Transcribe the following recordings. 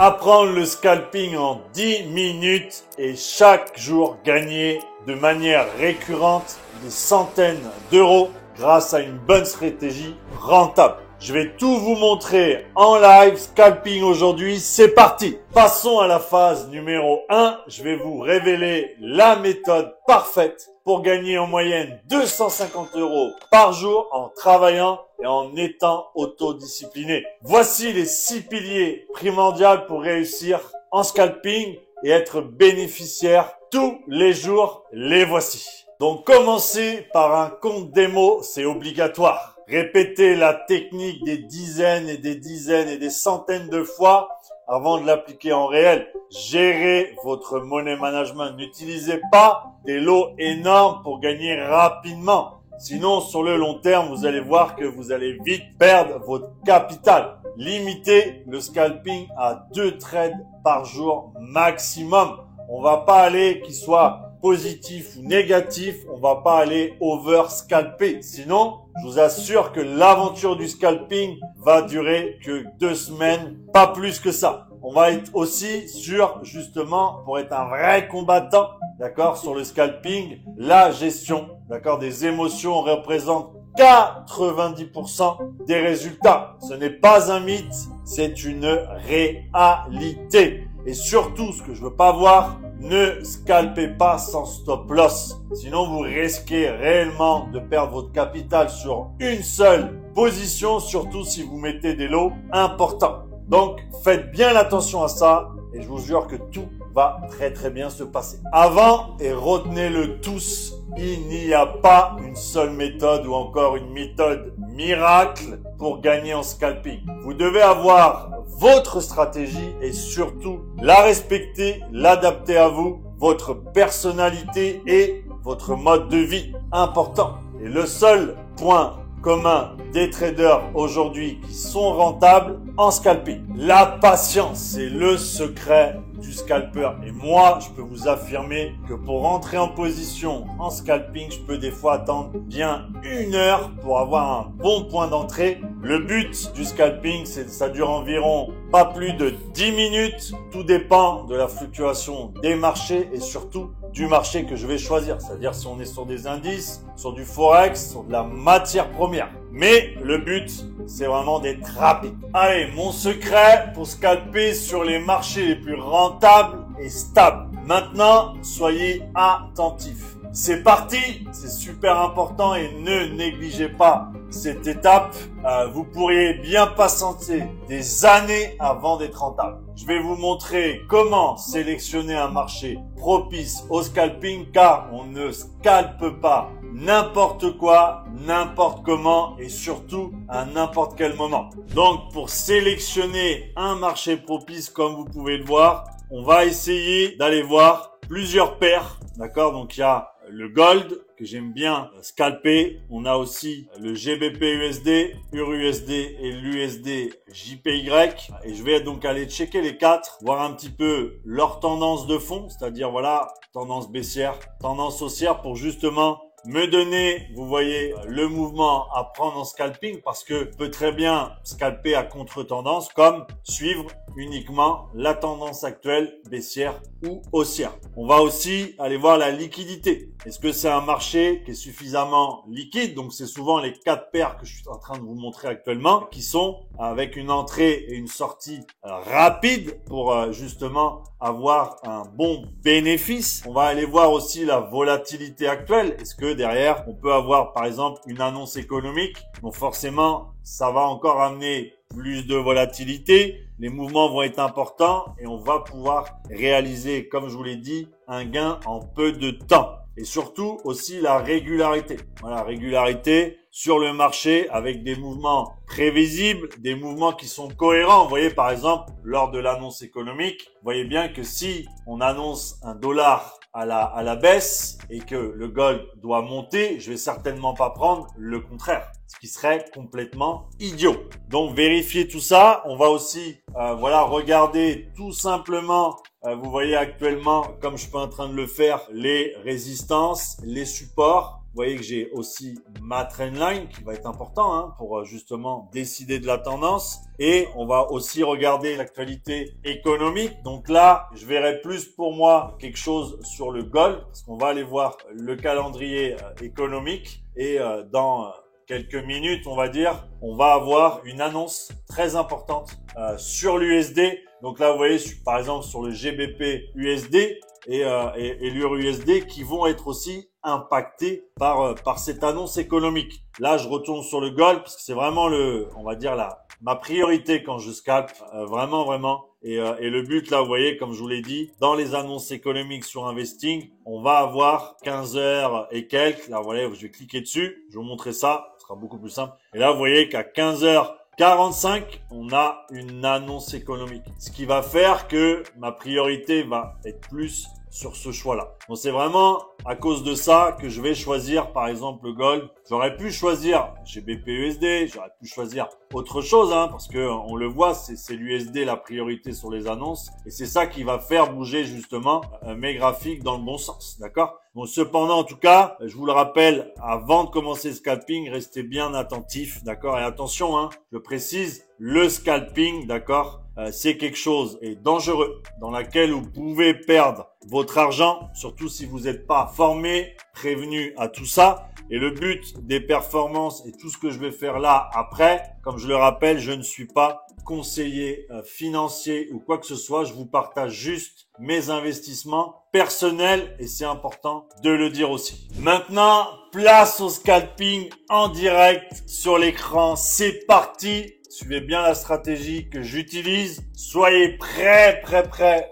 Apprendre le scalping en 10 minutes et chaque jour gagner de manière récurrente des centaines d'euros grâce à une bonne stratégie rentable. Je vais tout vous montrer en live scalping aujourd'hui. C'est parti! Passons à la phase numéro 1. Je vais vous révéler la méthode parfaite pour gagner en moyenne 250 € par jour en travaillant et en étant autodiscipliné. Voici les 6 piliers primordiaux pour réussir en scalping et être bénéficiaire tous les jours. Les voici. Donc, commencez par un compte démo, c'est obligatoire. Répétez la technique des dizaines et des centaines de fois avant de l'appliquer en réel. Gérez votre money management. N'utilisez pas des lots énormes pour gagner rapidement. Sinon, sur le long terme, vous allez voir que vous allez vite perdre votre capital. Limitez le scalping à 2 trades par jour maximum. On va pas aller qu'il soit positif ou négatif, on va pas aller over scalper. Sinon, je vous assure que l'aventure du scalping va durer que 2 semaines, pas plus que ça. On va être aussi sur, justement, pour être un vrai combattant, d'accord, sur le scalping, la gestion, d'accord, des émotions représente 90% des résultats. Ce n'est pas un mythe, c'est une réalité. Et surtout, ce que je veux pas voir, ne scalpez pas sans stop loss. Sinon, vous risquez réellement de perdre votre capital sur une seule position, surtout si vous mettez des lots importants. Donc, faites bien attention à ça et je vous jure que tout va très bien se passer. Avant, et retenez-le tous, il n'y a pas une seule méthode ou encore une méthode miracle pour gagner en scalping. Vous devez avoir votre stratégie et surtout la respecter, l'adapter à vous, votre personnalité et votre mode de vie. Important. Et le seul point commun des traders aujourd'hui qui sont rentables en scalping. La patience, c'est le secret du scalper. Et moi, je peux vous affirmer que pour rentrer en position en scalping, je peux des fois attendre bien 1 heure pour avoir un bon point d'entrée. Le but du scalping, ça dure environ pas plus de 10 minutes. Tout dépend de la fluctuation des marchés et surtout du marché que je vais choisir. C'est-à-dire si on est sur des indices, sur du forex, sur de la matière première. Mais le but, c'est vraiment d'être rapide. Allez, mon secret pour scalper sur les marchés les plus rentables et stables. Maintenant, soyez attentifs. C'est parti, c'est super important et ne négligez pas cette étape. Vous pourriez bien patienter des années avant d'être rentable. Je vais vous montrer comment sélectionner un marché propice au scalping car on ne scalpe pas n'importe quoi, n'importe comment et surtout à n'importe quel moment. Donc pour sélectionner un marché propice comme vous pouvez le voir, on va essayer d'aller voir plusieurs paires. D'accord, donc il y a le gold que j'aime bien scalper. On a aussi le GBP USD, EURUSD et l'USD JPY. Et je vais donc aller checker les 4, voir un petit peu leur tendance de fond, c'est-à-dire voilà, tendance baissière, tendance haussière pour justement me donner, vous voyez, le mouvement à prendre en scalping parce que je peux très bien scalper à contre-tendance comme suivre uniquement la tendance actuelle baissière ou haussière. On va aussi aller voir la liquidité. Est-ce que c'est un marché qui est suffisamment liquide? Donc, c'est souvent les 4 paires que je suis en train de vous montrer actuellement qui sont avec une entrée et une sortie rapide pour justement avoir un bon bénéfice. On va aller voir aussi la volatilité actuelle. Est-ce que derrière, on peut avoir par exemple une annonce économique? Donc forcément, ça va encore amener plus de volatilité. Les mouvements vont être importants et on va pouvoir réaliser, comme je vous l'ai dit, un gain en peu de temps. Et surtout aussi la régularité. Voilà, régularité sur le marché avec des mouvements prévisibles, des mouvements qui sont cohérents. Vous voyez par exemple, lors de l'annonce économique, vous voyez bien que si on annonce un dollar à la baisse et que le gold doit monter, je vais certainement pas prendre le contraire, ce qui serait complètement idiot. Donc vérifiez tout ça. On va aussi voilà, regarder tout simplement, vous voyez actuellement, comme je suis en train de le faire, les résistances, les supports. vous voyez que j'ai aussi ma trendline qui va être important hein, pour justement décider de la tendance. Et on va aussi regarder l'actualité économique. Donc là, je verrai plus pour moi quelque chose sur le gold parce qu'on va aller voir le calendrier économique et dans quelques minutes, on va dire, on va avoir une annonce très importante sur l'USD. Donc là, vous voyez, par exemple, sur le GBP USD et l'UR USD qui vont être aussi impactés par cette annonce économique. Là, je retourne sur le gold parce que c'est vraiment on va dire ma priorité quand je scalpe, vraiment. Et le but là, vous voyez, comme je vous l'ai dit, dans les annonces économiques sur Investing, on va avoir 15 heures et quelques. Là, vous voyez, je vais cliquer dessus, je vais vous montrer ça, ce sera beaucoup plus simple. Et là, vous voyez qu'à 15h45, on a une annonce économique. Ce qui va faire que ma priorité va être plus sur ce choix-là. Donc c'est vraiment à cause de ça que je vais choisir par exemple le gold. J'aurais pu choisir GBP-USD, j'aurais pu choisir autre chose hein, parce que on le voit, c'est l'USD la priorité sur les annonces et c'est ça qui va faire bouger justement mes graphiques dans le bon sens, d'accord? Bon, cependant, en tout cas, je vous le rappelle, avant de commencer le scalping, restez bien attentifs, d'accord? Et attention, hein, je précise, le scalping, d'accord, c'est quelque chose et dangereux dans laquelle vous pouvez perdre votre argent, surtout si vous n'êtes pas formé, prévenu à tout ça. Et le but des performances et tout ce que je vais faire là après, comme je le rappelle, je ne suis pas conseiller financier ou quoi que ce soit. Je vous partage juste mes investissements personnels et c'est important de le dire aussi. Maintenant, place au scalping en direct sur l'écran. C'est parti. Suivez bien la stratégie que j'utilise. Soyez prêts.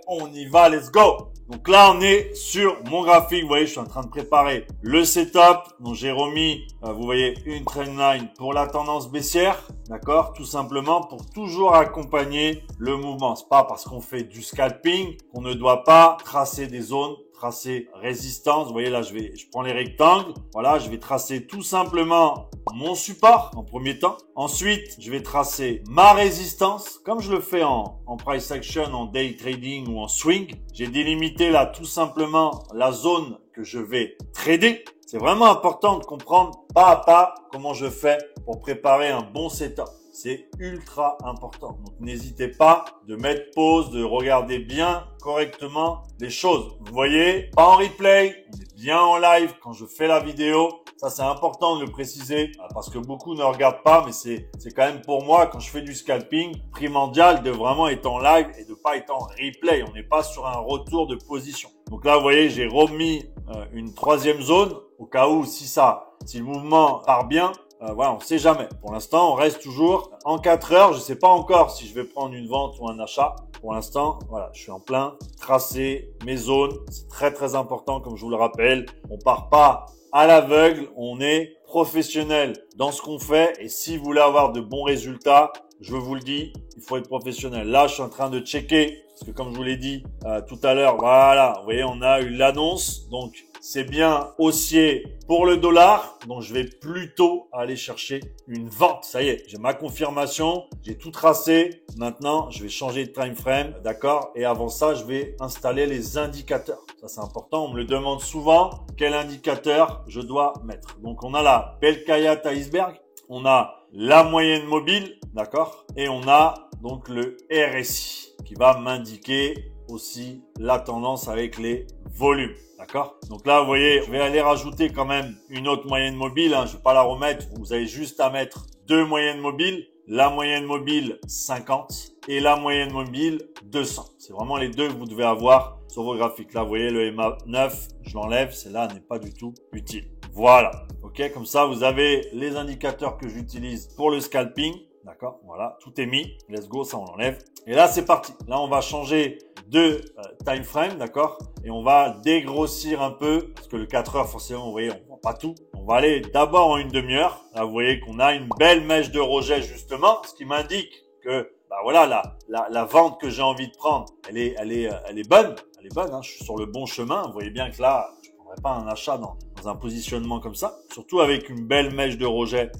On y va. Let's go. Donc là, on est sur mon graphique. Vous voyez, je suis en train de préparer le setup. Donc, j'ai remis, vous voyez, une trendline pour la tendance baissière. D'accord? Tout simplement pour toujours accompagner le mouvement. C'est pas parce qu'on fait du scalping qu'on ne doit pas tracer des zones, tracer résistance. Vous voyez, là, je prends les rectangles. Voilà, je vais tracer tout simplement mon support en premier temps. Ensuite, je vais tracer ma résistance. Comme je le fais en price action, en day trading ou en swing. J'ai délimité là tout simplement la zone que je vais trader. C'est vraiment important de comprendre pas à pas comment je fais pour préparer un bon setup. C'est ultra important. Donc, n'hésitez pas de mettre pause, de regarder bien correctement les choses. Vous voyez, pas en replay, on est bien en live quand je fais la vidéo. Ça, c'est important de le préciser parce que beaucoup ne regardent pas, mais c'est quand même pour moi, quand je fais du scalping, primordial de vraiment être en live et de pas être en replay. On n'est pas sur un retour de position. Donc là, vous voyez, j'ai remis une troisième zone au cas où si le mouvement part bien. Voilà, on sait jamais. Pour l'instant, on reste toujours en 4 heures. Je sais pas encore si je vais prendre une vente ou un achat. Pour l'instant, voilà, je suis en plein tracer mes zones. C'est très important, comme je vous le rappelle. On part pas à l'aveugle. On est professionnel dans ce qu'on fait. Et si vous voulez avoir de bons résultats, je vous le dis, il faut être professionnel. Là, je suis en train de checker. Parce que comme je vous l'ai dit tout à l'heure, voilà, vous voyez, on a eu l'annonce. Donc, c'est bien haussier pour le dollar. Donc, je vais plutôt aller chercher une vente. Ça y est, j'ai ma confirmation. J'ai tout tracé. Maintenant, je vais changer de time frame. D'accord? Et avant ça, je vais installer les indicateurs. Ça, c'est important. On me le demande souvent. Quel indicateur je dois mettre? Donc, on a la Belkayat Iceberg. On a la moyenne mobile. D'accord? Et on a donc le RSI qui va m'indiquer aussi la tendance avec les volumes. D'accord? Donc là, vous voyez, je vais aller rajouter quand même une autre moyenne mobile. Je ne vais pas la remettre. Vous avez juste à mettre deux moyennes mobiles. La moyenne mobile 50 et la moyenne mobile 200. C'est vraiment les deux que vous devez avoir sur vos graphiques. Là, vous voyez le MA9, je l'enlève. Celle-là n'est pas du tout utile. Voilà. OK? Comme ça, vous avez les indicateurs que j'utilise pour le scalping. D'accord? Voilà, tout est mis. Let's go, ça on l'enlève. Et là, c'est parti. Là, on va changer de time frame, d'accord? Et on va dégrossir un peu, parce que le 4 heures, forcément, vous voyez, on voit pas tout. On va aller d'abord en une demi-heure. Là, vous voyez qu'on a une belle mèche de rejet, justement, ce qui m'indique que, bah voilà, la vente que j'ai envie de prendre, elle est bonne. Elle est bonne, hein. Je suis sur le bon chemin. Vous voyez bien que là, je ne prendrai pas un achat dans un positionnement comme ça, surtout avec une belle mèche de rejet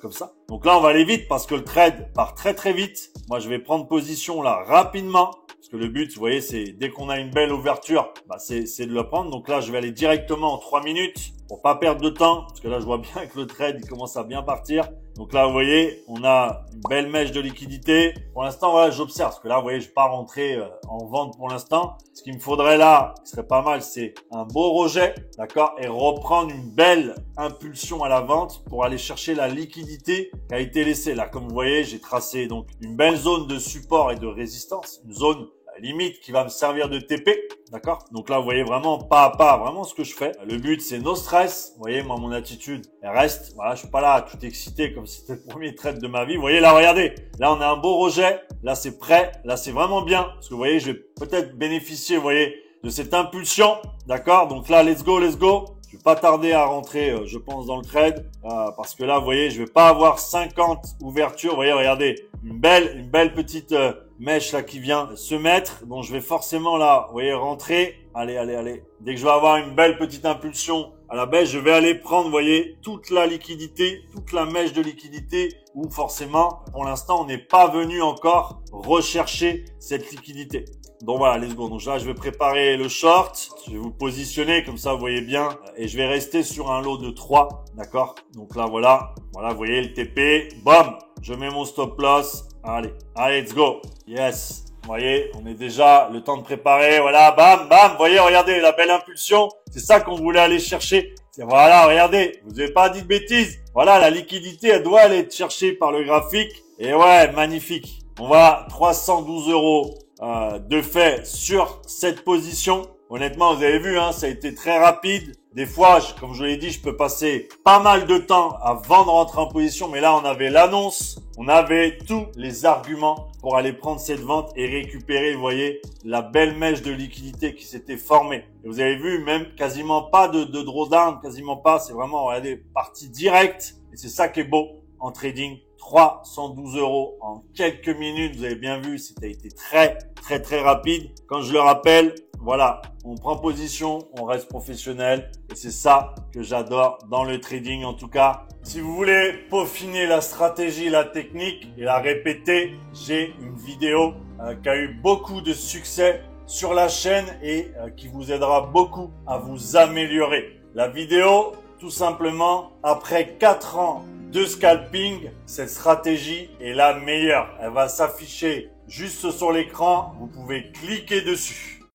comme ça. Donc là, on va aller vite parce que le trade part très vite. Moi, je vais prendre position là rapidement parce que le but, vous voyez, c'est dès qu'on a une belle ouverture, bah, c'est de le prendre. Donc là, je vais aller directement en 3 minutes pour pas perdre de temps, parce que là, je vois bien que le trade, il commence à bien partir. Donc là, vous voyez, on a une belle mèche de liquidité. Pour l'instant, voilà, j'observe, parce que là, vous voyez, je ne vais pas rentrer en vente pour l'instant. Ce qu'il me faudrait là, qui serait pas mal, c'est un beau rejet, d'accord, et reprendre une belle impulsion à la vente pour aller chercher la liquidité qui a été laissée. Là, comme vous voyez, j'ai tracé donc une belle zone de support et de résistance, une zone limite qui va me servir de TP, d'accord? Donc là, vous voyez vraiment pas à pas, vraiment ce que je fais. Le but, c'est no stress. Vous voyez, moi, mon attitude, elle reste. Voilà, je suis pas là tout excité comme si c'était le premier trade de ma vie. Vous voyez, là, regardez. Là, on a un beau rejet. Là, c'est prêt. Là, c'est vraiment bien. Parce que vous voyez, je vais peut-être bénéficier, vous voyez, de cette impulsion, d'accord? Donc là, let's go, let's go. Je vais pas tarder à rentrer, je pense, dans le trade, parce que là, vous voyez, je vais pas avoir 50 ouvertures. Vous voyez, regardez, une belle petite mèche là qui vient se mettre. Donc, je vais forcément là, vous voyez, rentrer. Allez, allez, allez. Dès que je vais avoir une belle petite impulsion à la baisse, je vais aller prendre, vous voyez, toute la liquidité, toute la mèche de liquidité où forcément, pour l'instant, on n'est pas venu encore rechercher cette liquidité. Donc voilà, let's go. Donc là, je vais préparer le short. Je vais vous positionner comme ça, vous voyez bien. Et je vais rester sur un lot de 3. D'accord? Donc là, voilà. Voilà, vous voyez le TP. Bam! Je mets mon stop loss. Allez, allez, let's go. Yes. Vous voyez, on est déjà le temps de préparer. Voilà, bam, bam. Vous voyez, regardez la belle impulsion. C'est ça qu'on voulait aller chercher. Voilà, regardez. Vous n'avez pas dit de bêtises. Voilà, la liquidité, elle doit aller être cherchée par le graphique. Et ouais, magnifique. On va 312 € de fait sur cette position. Honnêtement, vous avez vu, hein, ça a été très rapide. Des fois, comme je vous l'ai dit, je peux passer pas mal de temps avant de rentrer en position. Mais là, on avait l'annonce, on avait tous les arguments pour aller prendre cette vente et récupérer, vous voyez, la belle mèche de liquidité qui s'était formée. Et vous avez vu, même quasiment pas de drawdown, quasiment pas. C'est vraiment, regardez, partie directe. Et c'est ça qui est beau en trading. 312 € en quelques minutes. Vous avez bien vu, c'était été très rapide. Quand je le rappelle, voilà, on prend position, on reste professionnel et c'est ça que j'adore dans le trading. En tout cas, si vous voulez peaufiner la stratégie, la technique et la répéter, j'ai une vidéo qui a eu beaucoup de succès sur la chaîne et qui vous aidera beaucoup à vous améliorer. La vidéo, tout simplement, après 4 ans de scalping, cette stratégie est la meilleure. Elle va s'afficher juste sur l'écran. Vous pouvez cliquer dessus.